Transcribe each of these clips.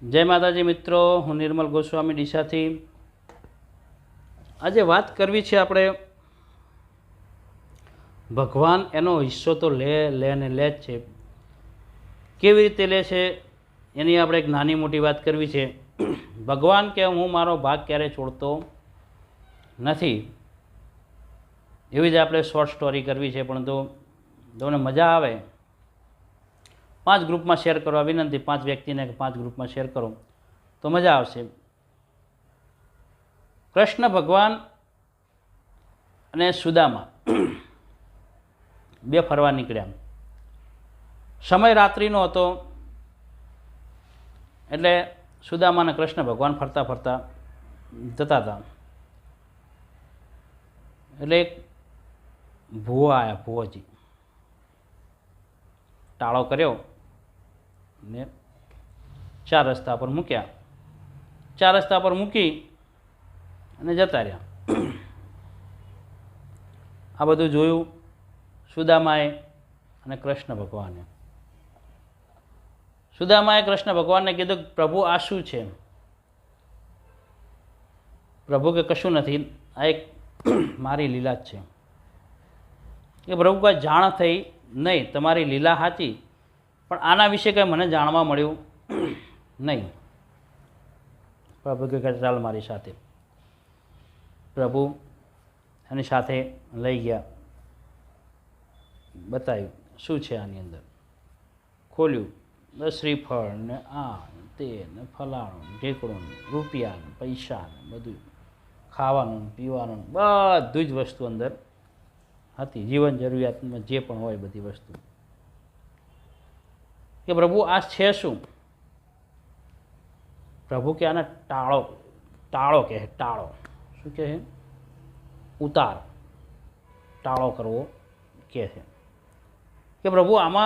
जय माताजी मित्रों, हूँ निर्मल गोस्वामी डीसा थी। आज बात करवी छे आपणे भगवान एनो हिस्सो तो ले ने ले ज छे, केवी रीते ले छे एनी आपणे एक नानी मोटी बात करवी छे। भगवान के हूँ मारो भाग क्यारे छोड़तो नथी, एवी ज आपणे शॉर्ट स्टोरी करवी छे। परंतु तमने मजा आवे 5 ग्रुप में शेर करवा विनंती, 5 व्यक्ति ने 5 ग्रुप में शेर करो तो मजा आवशे। कृष्ण भगवान अने सुदामा बे फरवा निकळ्या। समय रात्रिनो हतो एटले सुदामा ने कृष्ण भगवान फरता फरता जता था। एटले एक भुवा आया, भुवाजी टाळो कर्यो ने 4 रस्ता पर मूक्या। 4 रस्ता पर मूकी अने जता रह्या। आ बधुं जोयुं सुदामाए अने कृष्ण भगवाने। सुदामाए कृष्ण भगवान ने कीधुं, प्रभु आ शुं छे? प्रभु के कशुं नथी, आ एक मारी लीला ज छे। कि प्रभु कोई जाण थई नहीं, तमारी लीला साची, पण आना विषे कई मने जाणवा मळ्युं नहीं। प्रभु के चाल मारी साथे। प्रभु एनी साथे लई गया, बताव्युं शुं छे आनी अंदर। खोल्युं श्रीफळ ने आ ते ने फलाणुं ढेकणुं रूपिया ने पैसा ने बधुं खावानुं पीवानुं बधी ज वस्तु अंदर हती, जीवन जरूरियात में जे पण होय बधी वस्तु। कि प्रभु आ छे शुं? प्रभु के आने टाळो, टाळो कहे, टाळो शुं कहे? उतार, टाळो करवो कहे। कि प्रभु आमा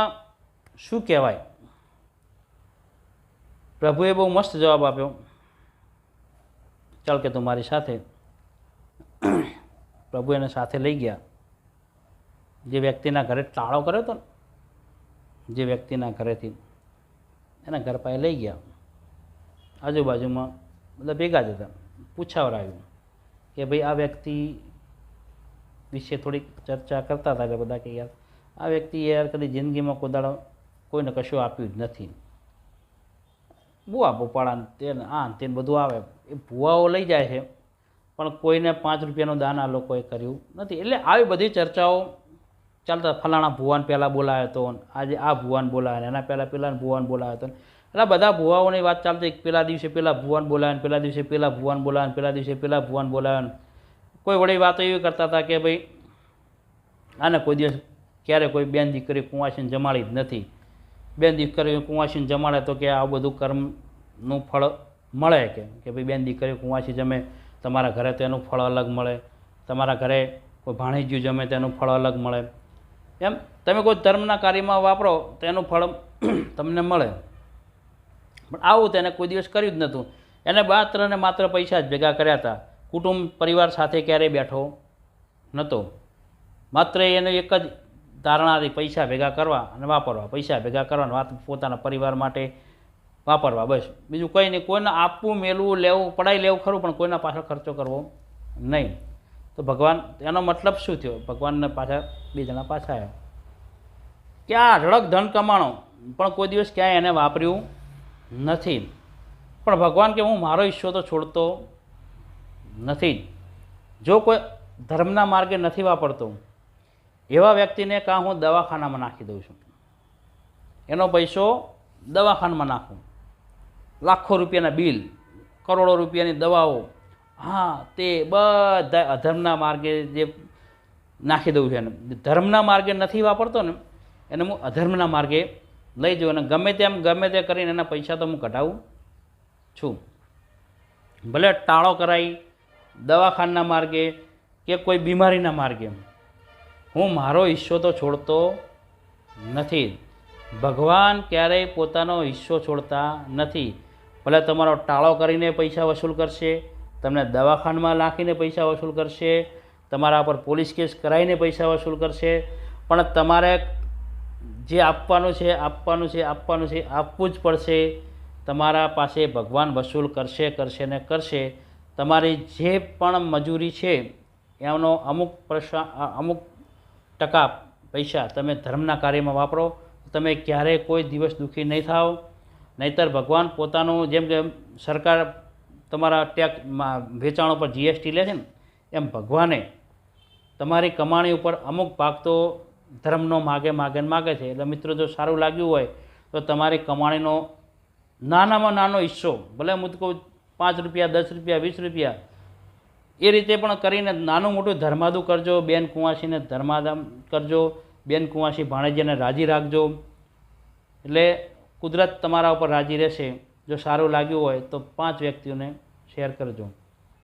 शुं कहेवाय? प्रभुए बहु मस्त जवाब आप्यो, चल के तू मारी साथे। प्रभु एने साथे लई गया। जे व्यक्तिना घरे टाळो कर्यो तो, जे व्यक्तिना घरेथी एना घर पासे लई गया। आजूबाजू में बधा भेगा ज हता। पूछावराव्युं कि भाई आ व्यक्ति विषे थोड़ी चर्चा करता था कि बधा कि यार आ व्यक्ति यार कदी जिंदगी में कोई दाड़ो कोईने कशुं आप्युं ज नथी। बुआ बोपाड़ा तेन आ तेन बधुं आवे, ए भुवाओ लई जाय छे पण कोईने 5 રૂપિયાનું दान आ लोकोए कर्युं नथी। एटले આવી बधी चर्चाओ चालता। फलाणा भुवान पहला बोलाव्यो तो, आज आ भुवान बोलाव्या, एना पहला पेला भुवान बोलाव्यो तो। એટલે બધા ભુવાઓની વાત ચાલતી, પેલા દિવસે પેલા ભુવાન બોલાવ્યા, પેલા દિવસે પેલા ભુવાન બોલાવ્યા, પેલા દિવસે પેલા ભુવાન બોલાવ્યા। કોઈ વળી વાતો એવી કરતા હતા કે ભાઈ આને કોઈ દિવસ ક્યારે કોઈ બેન દીકરી કુંવાસીને જમાડી જ નથી। બેન દીકરી કુંવાસીને જમાડે તો કે આવું બધું કર્મનું ફળ મળે કે ભાઈ બેન દીકરી કુંવાસી જમે તમારા ઘરે તેનું ફળ અલગ મળે, તમારા ઘરે કોઈ ભાણેજ્યું જમે તેનું ફળ અલગ મળે। એમ તમે કોઈ ધર્મના કાર્યમાં વાપરો તો એનું ફળ તમને મળે। પણ આવું તેને કોઈ દિવસ કર્યું જ નહોતું। એને માત્ર ને માત્ર પૈસા જ ભેગા કર્યા હતા। કુટુંબ પરિવાર સાથે ક્યારેય બેઠો નહોતો। માત્ર એને એક જ ધારણા હતી, પૈસા ભેગા કરવા અને વાપરવા, પૈસા ભેગા કરવા વાત પોતાના પરિવાર માટે વાપરવા, બસ બીજું કંઈ નહીં। કોઈને આપવું, મેળવું, લેવું, પડાઈ લેવું ખરું, પણ કોઈના પાછળ ખર્ચો કરવો નહીં। તો ભગવાન એનો મતલબ શું થયો? ભગવાનને પાછા 2 જણા પાછા આવ્યા કે આ અઢળક ધન કમાણો પણ કોઈ દિવસ ક્યાંય એને વાપર્યું નથી। પણ ભગવાન કે હું મારો હિસ્સો તો છોડતો નથી। જો કોઈ ધર્મના માર્ગે નથી વાપરતો એવા વ્યક્તિને કાં હું દવાખાનામાં નાખી દઉં છું, એનો પૈસો દવાખાનામાં નાખું, લાખો રૂપિયાના બિલ, કરોડો રૂપિયાની દવાઓ, हाँ ते बधा अधर्मना मार्गे जे नाखी दऊं छे। धर्मना मार्गे नहीं वापरतो ने एने हूँ अधर्मना मार्गे लई जाऊँ अने गमे ते करीने एना पैसा तो हूँ कढावुं छुं। भले टाळो कराई दवाखाना मार्गे के कोई बीमारीना मार्गे, हूँ मारो हिस्सो तो छोड़तो नथी। भगवान क्यारेय पोतानो हिस्सो छोड़ता नथी। भले तमारो टाळो करीने पैसा वसूल करशे, तमने दवाखाना में नाखीने पैसा वसूल करशे, तमारा पर पोलीस केस कराईने पैसा वसूल करशे, पण तमारे જે આપવાનું છે આપવું જ પડશે। તમારા પાસે ભગવાન વસૂલ કરશે ને કરશે. તમારી જે પણ મજૂરી છે એનો અમુક ટકા પૈસા તમે ધર્મના કાર્યમાં વાપરો. તમે ક્યારેય કોઈ દિવસ દુઃખી નહીં થાઓ. નહીંતર ભગવાન પોતાનું જેમ કે સરકાર તમારા ટેક્સ વેચાણ ઉપર જીએસટી લે છે ને, એમ ભગવાને તમારી કમાણી ઉપર અમુક ભાગ તો ધર્મનો માગે છે. એટલે મિત્રો, જો સારું લાગ્યું હોય તો તમારી કમાણીનો નાનામાં નાનો હિસ્સો, ભલે હું તો કહું 5 રૂપિયા, 10 રૂપિયા, 20 રૂપિયા, એ રીતે પણ કરીને નાનું મોટું ધર્માદુ કરજો. બેન કુંવાસીને ધર્માદાન કરજો. બેન કુંવાસી ભાણેજીને રાજી રાખજો. એટલે કુદરત તમારા ઉપર રાજી રહેશે. જો સારું લાગ્યું હોય તો 5 વ્યક્તિઓને શેર કરજો.